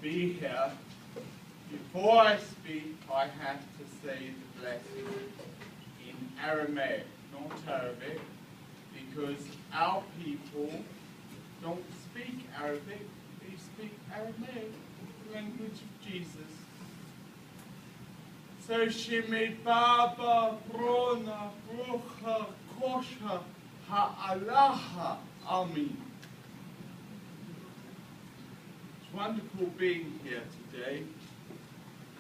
be here. Before I speak, I have to say the blessing in Aramaic, not Arabic, because our people don't speak Arabic, they speak Aramaic, the language of Jesus. So Shemid Baba Brona Brucha Kosha Ha'alaha Amin. It's wonderful being here today,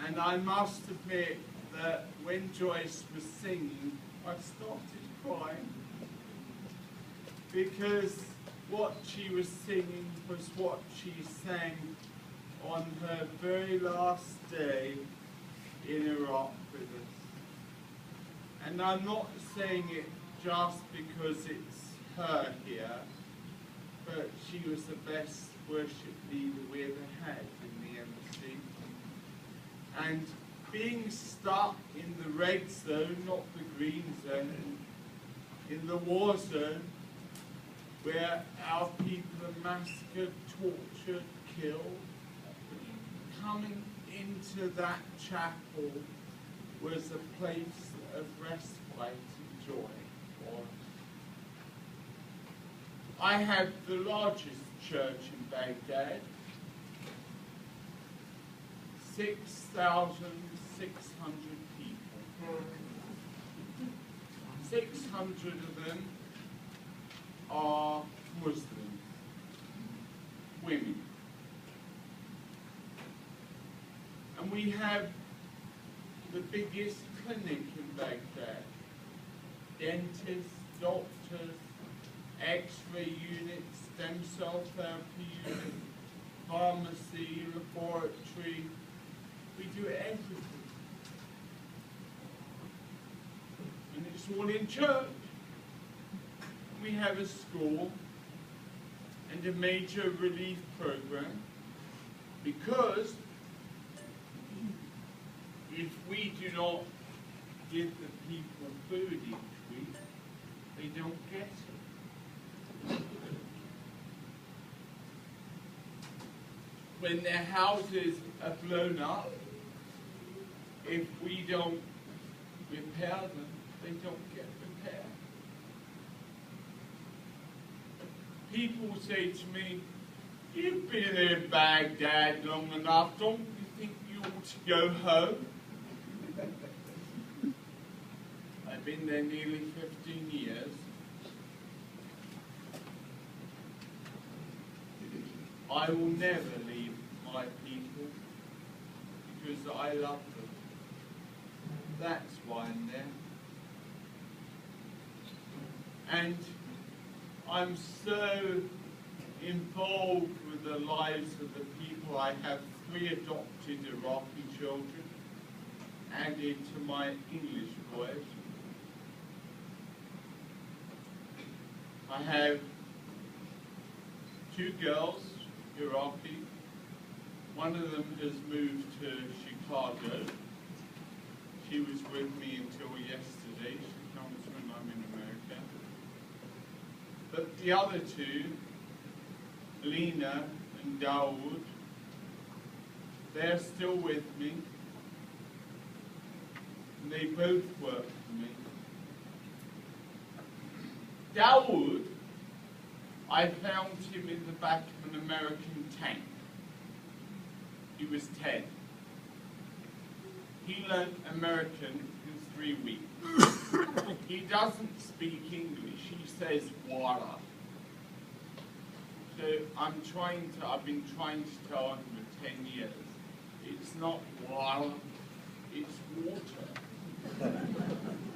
and I must admit that when Joyce was singing, I started crying, because what she was singing was what she sang on her very last day in Iraq with us. And I'm not saying it just because it's her here, but she was the best worship leader we ever had in the embassy. And being stuck in the red zone, not the green zone, in the war zone, where our people are massacred, tortured, killed, coming into that chapel was a place of respite and joy for us. I have the largest church in Baghdad, 6,600 people. 600 of them are Muslims, women. And we have the biggest clinic in Baghdad. Dentists, doctors, X-ray units, stem cell therapy unit, pharmacy, laboratory. We do everything. And it's all in church. We have a school and a major relief program, because if we do not give the people food each week, they don't get it. When their houses are blown up, if we don't repair them, they don't get repaired. People say to me, "You've been in Baghdad long enough, don't you think you ought to go home?" I've been there nearly 15 years. I will never leave my people, because I love them. That's why I'm there. And I'm so involved with the lives of the people. I have 3 adopted Iraqi children added to my English boys. I have 2 girls, Iraqi. One of them has moved to Chicago. She was with me until yesterday. She comes when I'm in America. But the other 2, Lena and Dawood, they're still with me. And they both work for me. Dawood, I found him in the back of an American tank. He was 10. He learned American in 3 weeks. He doesn't speak English. He says water. So I've been trying to tell him for 10 years. It's not water, it's water.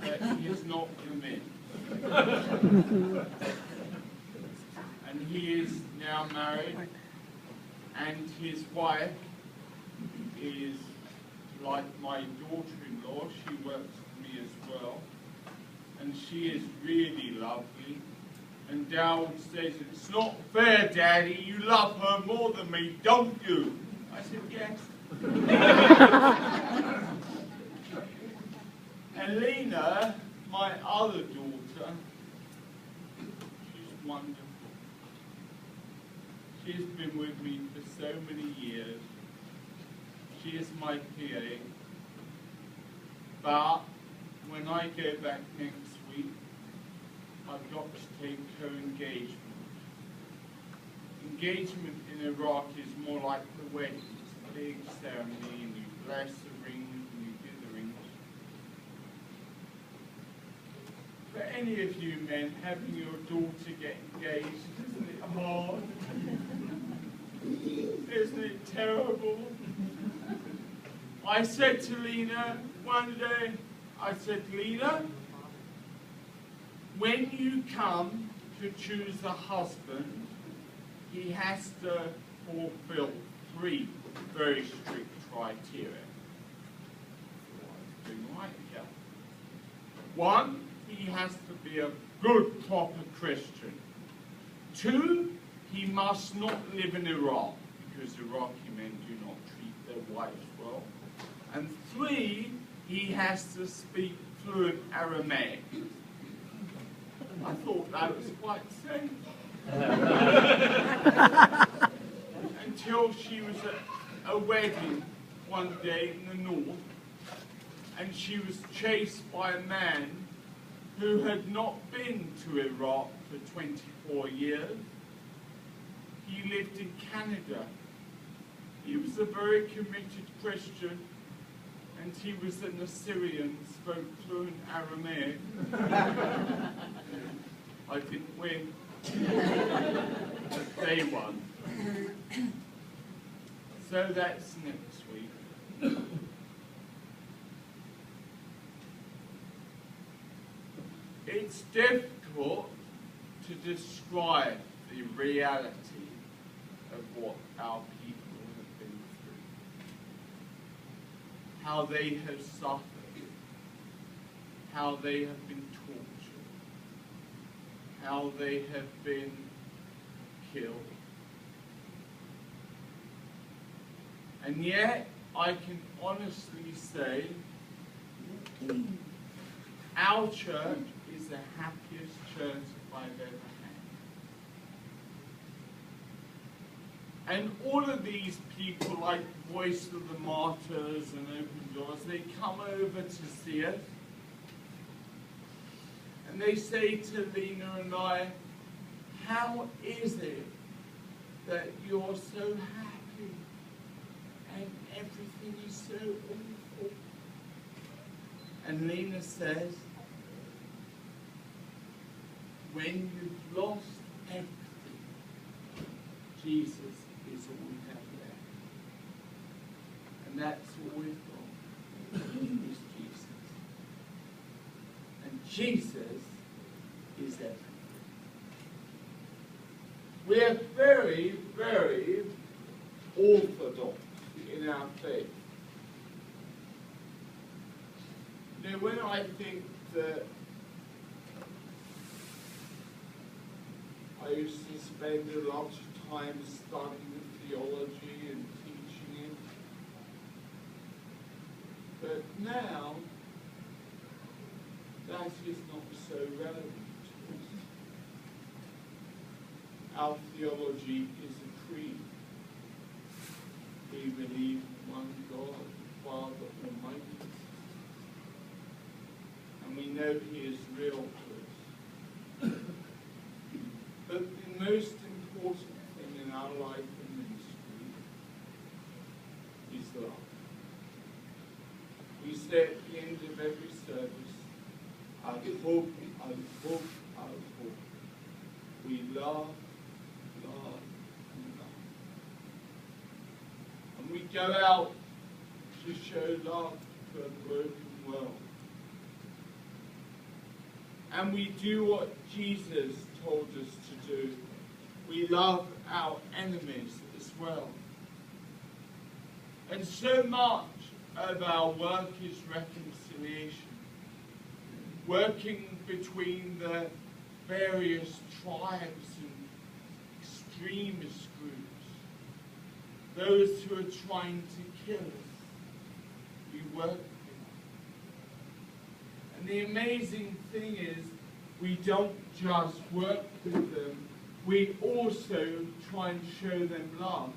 But he has not come in. And he is now married, and his wife is like my daughter-in-law. She works for me as well, and she is really lovely. And Dowd says, "It's not fair, Daddy, you love her more than me, don't you?" I said, "Yes." And Lena, my other daughter, she's wonderful. She's been with me for so many years. She is my PA. But when I go back next week, I've got to take co-engagement. Engagement in Iraq is more like the wedding. It's a big ceremony, and you bless the rings, and you do the rings. For any of you men, having your daughter get engaged, isn't it hard? Isn't it terrible? I said to Lena one day, I said, Lena, when you come to choose a husband, he has to fulfill 3 very strict criteria. Right, yeah. 1, he has to be a good, proper Christian. 2, he must not live in Iraq, because Iraqi men do not treat their wives well. And 3, he has to speak fluent Aramaic. I thought that was quite safe. Until she was at a wedding one day in the north, and she was chased by a man who had not been to Iraq for 24 years. He lived in Canada. He was a very committed Christian, and he was an Assyrian, spoke fluent Aramaic. I didn't win. They won. So that's next week. It's difficult to describe the reality of what our people have been through. How they have suffered. How they have been tortured. How they have been killed. And yet, I can honestly say, our church is the happiest church I've ever had. And all of these people, like Voice of the Martyrs and Open Doors, they come over to see us. And they say to Lena and I, how is it that you're so happy and everything is so awful? And Lena says, when you've lost everything, Jesus is all we have left. And that's all we've got, is Jesus. And Jesus is everything. We're very, very orthodox in our faith. You know, when I think that I used to spend a lot of time studying theology and teaching it, but now that is not so relevant to us. Our theology is a creed. We believe in one God, the Father Almighty. And we know He is real to us. But the most important thing in our life and ministry is love. We say at the end of every service, I hope. We love, and love. And we go out to show love to a broken world. And we do what Jesus told us to do. We love our enemies as well. And so much of our work is reconciliation. Working between the various tribes and extremist groups. Those who are trying to kill us. We work with them. And the amazing thing is, we don't just work with them, we also try and show them love.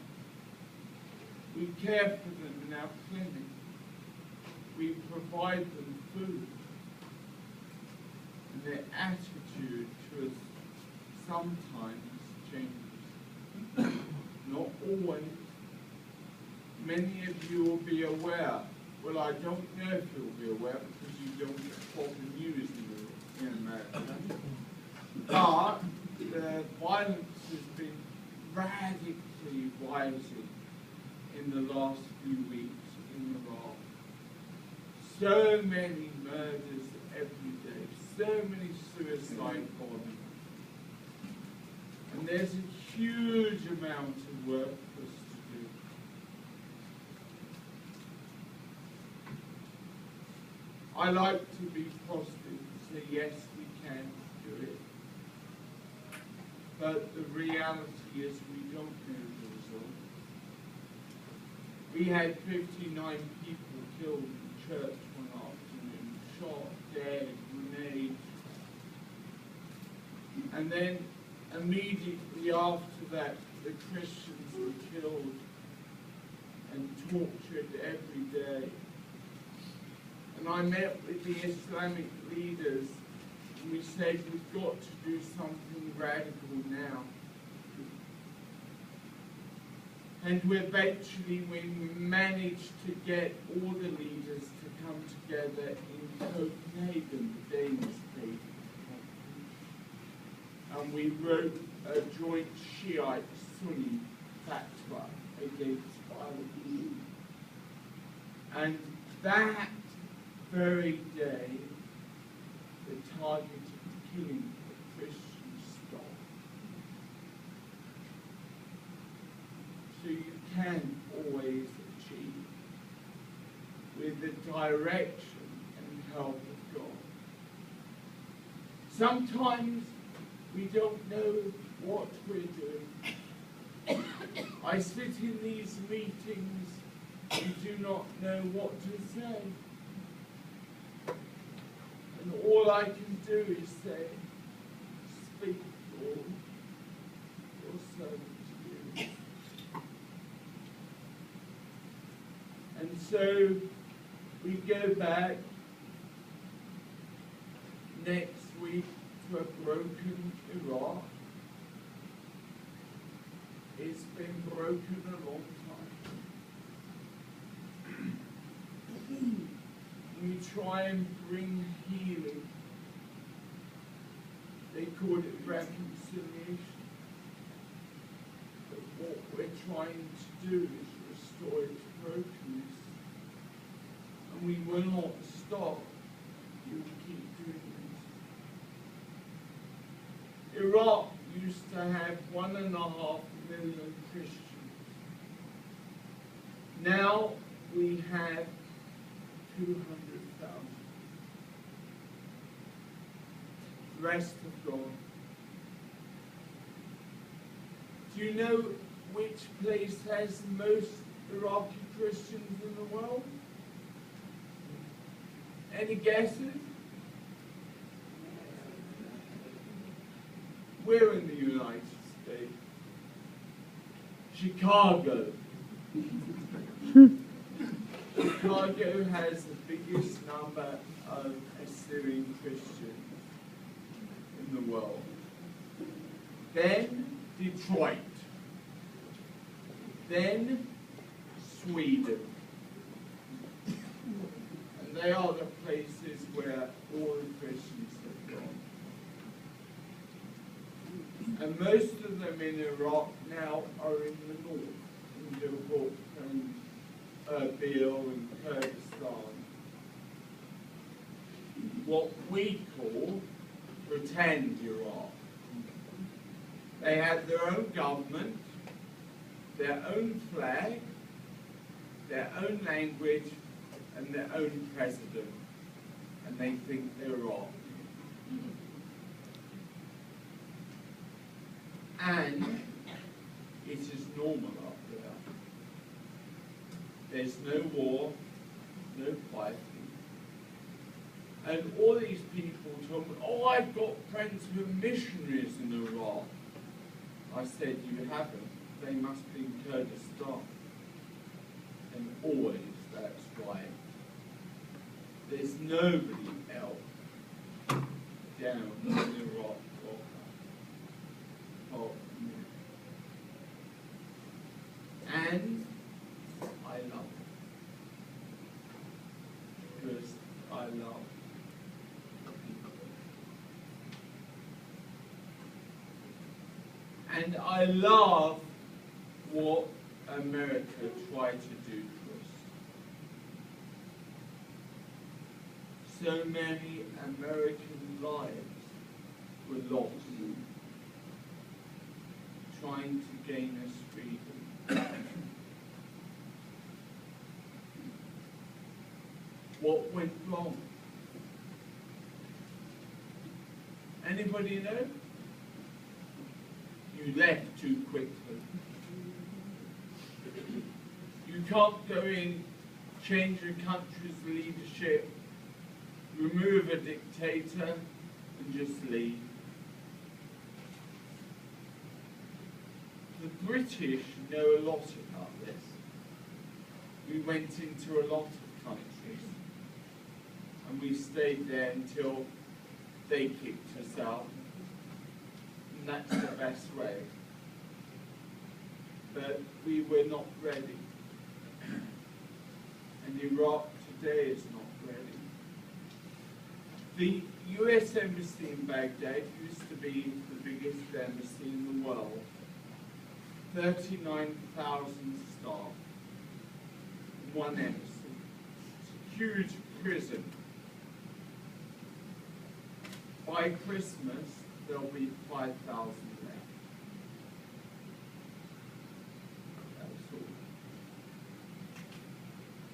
We care for them in our clinic. We provide them food. And their attitude to us sometimes changes. Not always. Many of you will be aware. Well, I don't know if you'll be aware because you don't get proper news in America. But the violence has been radically rising in the last few weeks in Iraq. So many murders every day, so many suicide bombings. And there's a huge amount of work for us to do. I like to be positive and say, yes, we can do it. But the reality is we don't know the result. We had 59 people killed in church one afternoon, shot, dead, grenades. And then immediately after that, the Christians were killed and tortured every day. And I met with the Islamic leaders, and we said, we've got to do something radical now. And eventually we managed to get all the leaders to come together in Copenhagen, the Danish state. And we wrote a joint Shiite-Sunni fatwa against violence. And that very day, the targeted killing of Christians stopped. So you can always achieve with the direction and help of God. Sometimes we don't know what we're doing. I sit in these meetings and do not know what to say. And all I can do is say, speak, Lord, your servant to you. And so we go back next week to a broken Iraq. It's been broken a long time. We try and bring healing. They call it reconciliation. But what we're trying to do is restore its brokenness. And we will not stop. We will keep doing this. Iraq used to have 1.5 million Christians. Now we have 200,000. The rest have gone. Do you know which place has the most Iraqi Christians in the world? Any guesses? We're in the United States. Chicago. Chicago has the biggest number of Assyrian Christians in the world. Then Detroit. Then Sweden. And they are the places where all the Christians have gone. And most of them in Iraq now are in the north, in Iraq and Erbil and Kurdistan. What we call pretend Iraq. They have their own government, their own flag, their own language, and their own president. And they think they're Iraq. And it is normal up there. There's no war, no fighting. And all these people told me, oh, I've got friends who are missionaries in Iraq. I said, you haven't. They must be in Kurdistan. and always that's right. There's nobody else down in the rock. And I love it. Because I love people. And I love what America tried to do to us. So many American lives were lost trying to gain us freedom. What went wrong? Anybody know? You left too quickly. You can't go in, change a country's leadership, remove a dictator, and just leave. The British know a lot about this. We went into a lot of countries, and we stayed there until they kicked us out. And that's the best way. But we were not ready. And Iraq today is not ready. The US Embassy in Baghdad used to be the biggest embassy in the world. 39,000 staff. One embassy. It's a huge prison. By Christmas, there'll be 5,000 left. That's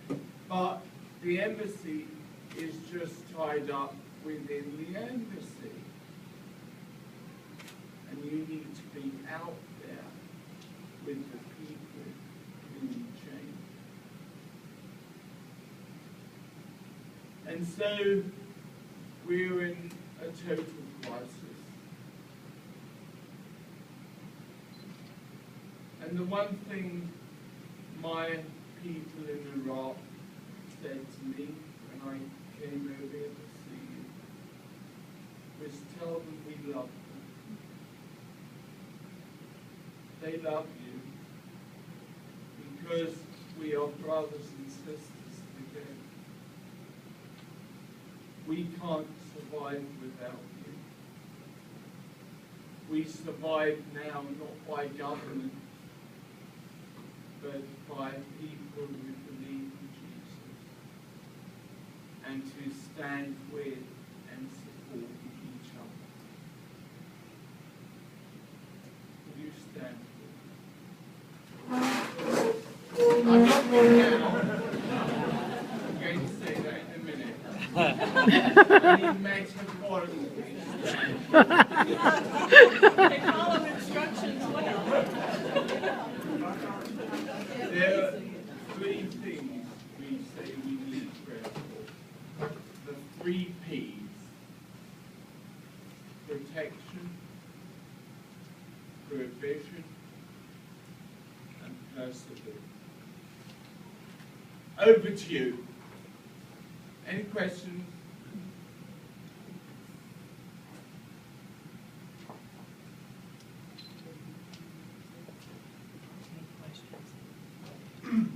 all. But the embassy is just tied up within the embassy. And you need to be out there with the people who need change. And so we're in a total crisis. And the one thing my people in Iraq said to me when I came over here to see you was tell them we love them. They love you because we are brothers and sisters together. We can't survive without you. We survive now not by government, but by people who believe in Jesus and who stand with and support each other. Will you stand with me? I'm not going now. I'm going to say that in a minute. I need metaphorically. They follow instructions well. There are three things we say we need prayer for. The 3 P's. Protection, provision, and perseverance. Over to you. Any questions?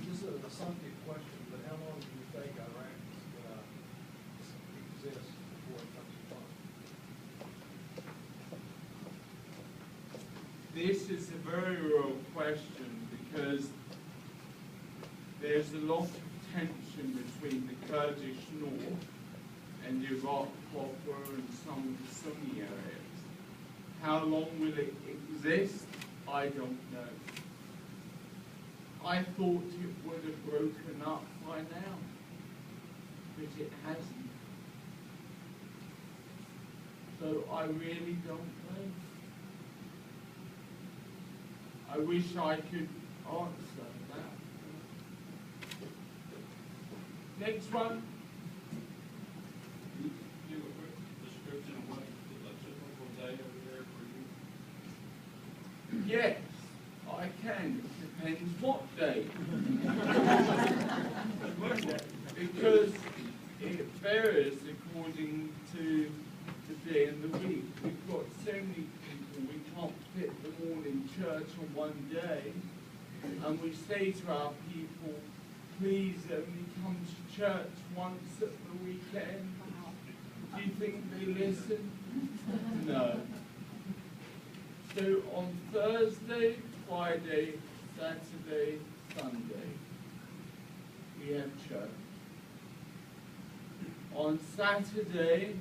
This is an assumptive question, but how long do you think Iraq is going to exist before it comes apart? This is a very real question because there's a lot of tension between the Kurdish north and Iraq proper and some of the Sunni areas. How long will it exist? I don't know. I thought it would have broken up by now, but it hasn't. So I really don't know. I wish I could answer that. Next one. Do you have a quick description of what a typical day over there for you? Yes, I can. and it depends what day. Because it varies according to the day and the week. We've got so many people, we can't fit them all in church on one day. And we say to our people, please only come to church once at the weekend. Do you think they listen? No. So on Thursday, Friday, Saturday, Sunday, we have church. On Saturday,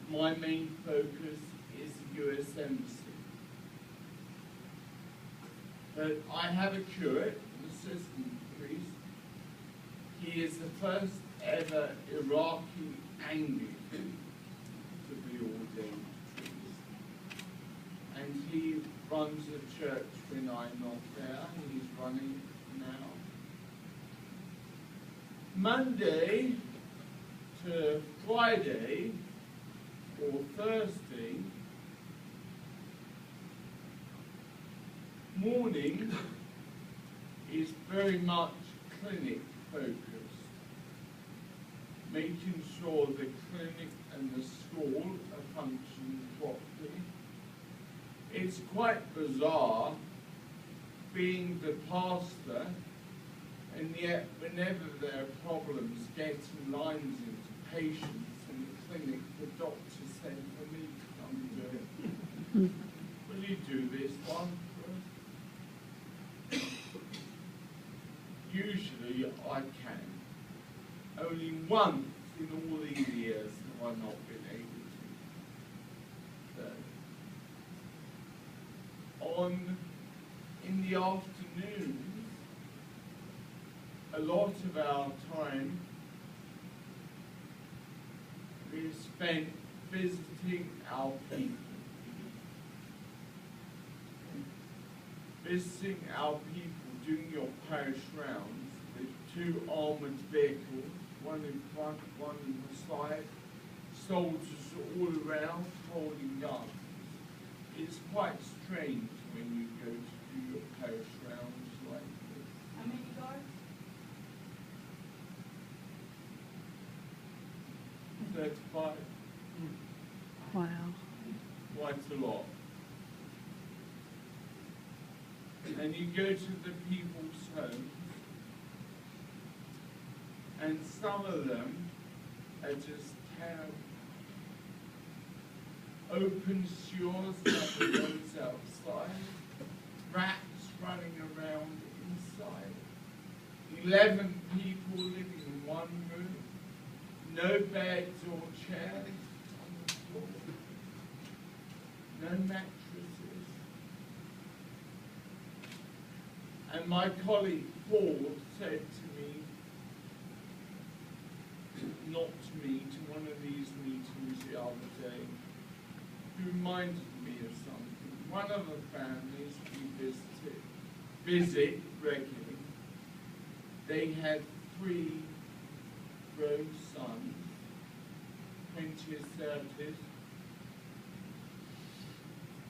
my main focus is US Embassy. But I have a curate, an assistant priest. He is the first ever Iraqi Anglican to be ordained priest. And he runs a church when I'm not there. He's running now. Monday to Friday or Thursday morning is very much clinic focused, making sure the clinic and the school are functioning properly. It's quite bizarre being the pastor, and yet whenever there are problems getting lines into patients in the clinic, the doctor said for me to come do it. Will you do this one for us? Usually I can. Only once in all these years have I not been able to. In the afternoons, a lot of our time is spent visiting our people. Visiting our people, doing your parish rounds with 2 armoured vehicles, one in front, one in the side, soldiers all around holding guns. It's quite strange when you go to do your parish rounds like this. How many guards? 35. Wow. Quite a lot. And you go to the people's homes, and some of them are just terrible. Open sewers like the ones outside, rats running around inside, 11 people living in one room, no beds or chairs on the floor, no mattresses. And my colleague Paul said to me, not to me, to one of these meetings the other day, he reminded me of something. One of the families we visit regularly, they had 3 grown sons, 20s, 30s,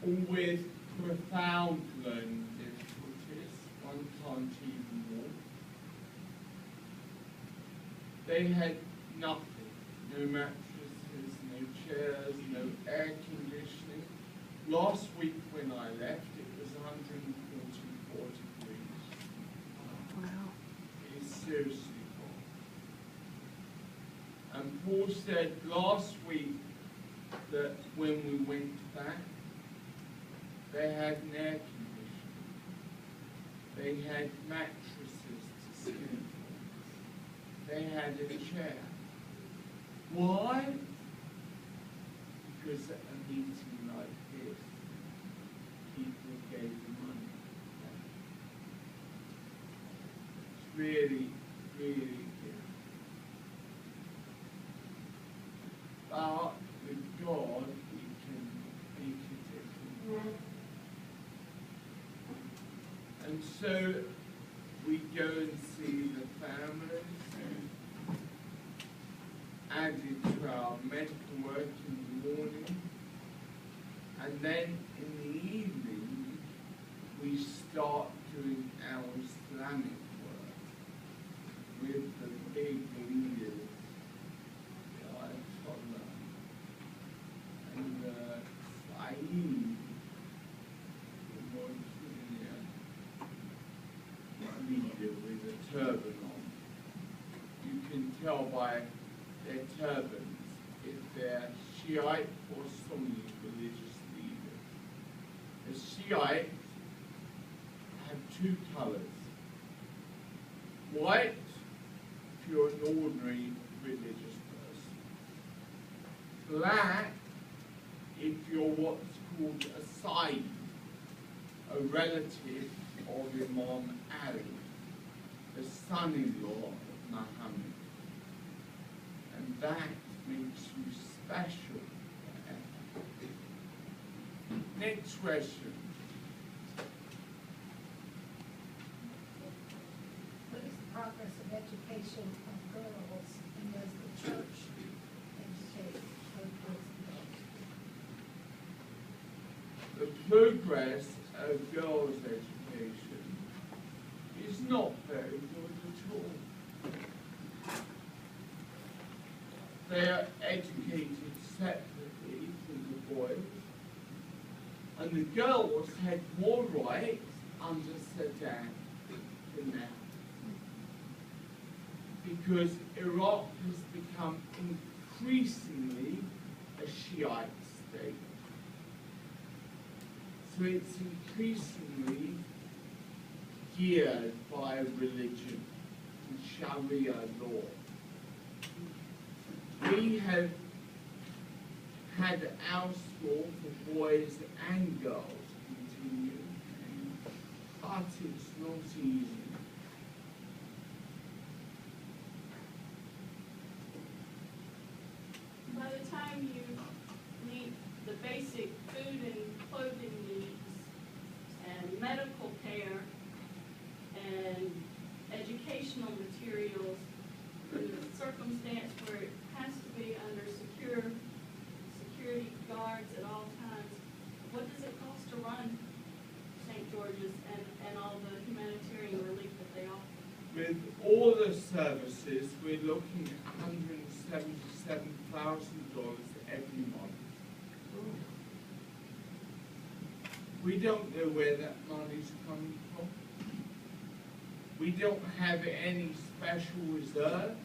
all with profound learning difficulties. One can't even walk. They had nothing, no mattresses, no chairs, no air conditioning. Last week when I left, it was 144 degrees. Wow. It's seriously hot. And Paul said last week that when we went back, they had an air conditioner. They had mattresses to sleep on. They had a chair. Why? Because at a meeting like this, people gave them money. It's really, really good. But with God, we can make a difference. And so we go and see the families, added to our medical work in the morning, and then in the evening we start to doing our Islamic work with the big leaders, the Ayatollah and Saeed, leader with a turban on. You can tell by their turbans if they're Shiite or Sunni religious leaders. The Shiites have two colors. White, if you're an ordinary religious person. Black, if you're what's called a Sayyid, a relative of Imam Ali, the son-in-law of Muhammad. And that makes you special. Next question. What is the progress of education of girls, and does the church educate both boys and girls? The progress of girls' education is not very good at all. They are educated separately from the boys, and the girls had more rights under Saddam than now. Because Iraq has become increasingly a Shiite state. So it's increasingly geared by religion and Sharia law. We have had our school for boys and girls continue, but it's not easy. By the time you meet the basic food and clothing needs and medical care and educational materials, in a circumstance where it has to be under security guards at all times, what does it cost to run St. George's and all the humanitarian relief that they offer? With all the services, we're looking at $177,000 every month. We don't know where that money's coming from. We don't have any special reserve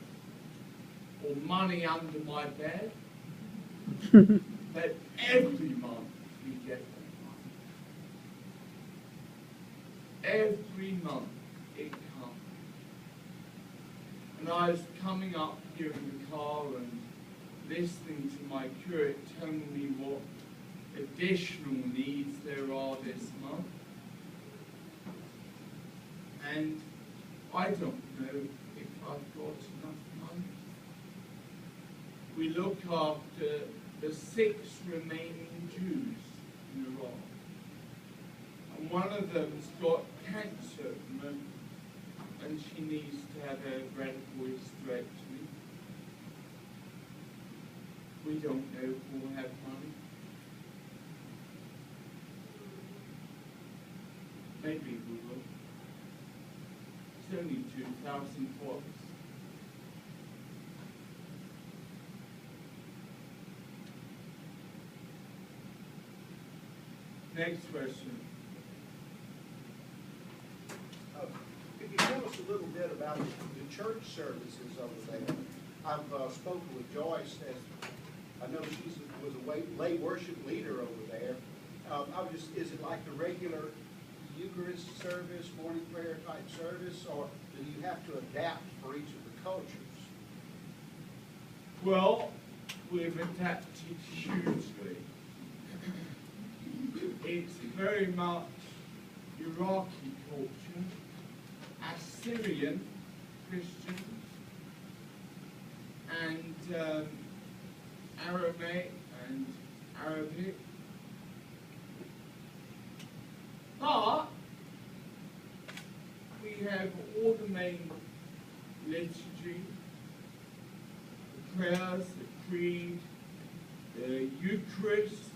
or money under my bed. But every month we get that money. Every month it comes. And I was coming up here in the car and listening to my curate telling me what additional needs there are this month. And I don't know if I've got enough money. We look after the 6 remaining Jews in Iraq. And one of them's got cancer at the moment, and she needs to have a radical hysterectomy. We don't know if we'll have money. Maybe we will. It's only 2,000 for us. Next question. Could you tell us a little bit about the church services over there? I've spoken with Joyce, as I know she was a lay worship leader over there. Is it like the regular Eucharist service, morning prayer type service, or do you have to adapt for each of the cultures? Well, we've adapted hugely. It's very much Iraqi culture, Assyrian Christians, and Aramaic and Arabic. But we have all the main liturgy, the prayers, the creed, the Eucharist,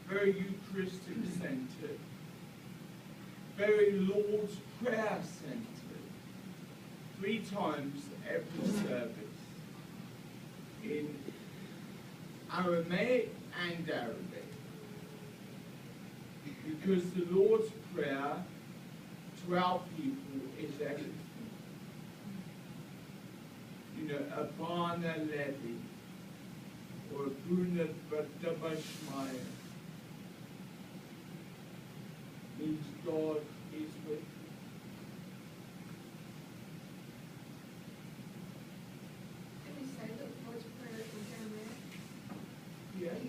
very Eucharistic centered, very Lord's Prayer centered 3 times every service in Aramaic and Arabic, because the Lord's Prayer to our people is everything. You know, Abana Levi, or Abuna Badabashmaya, means God is with you. Can we say the Lord's Prayer in Aramaic? Yes.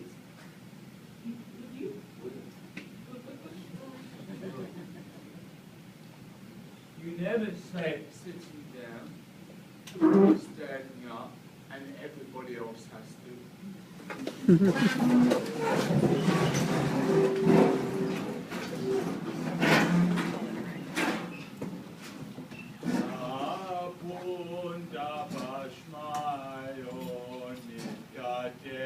You never say it sitting down, or standing up, and everybody else has to. Abunda Bashmayo Nikade